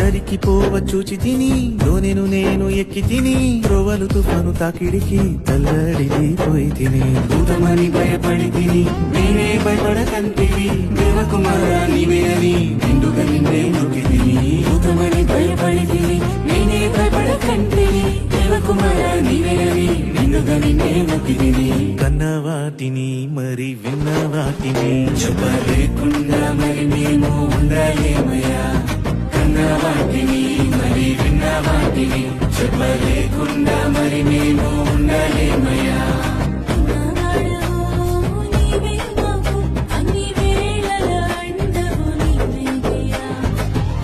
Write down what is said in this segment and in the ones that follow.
దరికి పోవ చూచి తిని దోనెను నేను ఎక్కి తిని రోవలు తుఫాను తాకిడికి తల్లడిపోయి తిని భూతమని భయపడి తిని నేనే భయపడకంటివి దేవకుమార నీవే అని నిండుగా నిన్నే నొక్కి తిని భూతమని భయపడి తిని నేనే భయపడకంటివి దేవకుమార నీవే అని నిండుగా నిన్నే నొక్కి తిని కన్న వాటిని మరి విన్న వాటిని చెప్పలేకుండా మరి మేము ఉండలేమయ్యా కన్న వాటిని మరి విన్న వాటిని చెప్పలేకుండా మరి మేము ఉండలేమయ్యా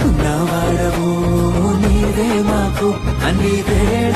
ఉన్నవాడవు నీవే మాకు అన్ని వేళ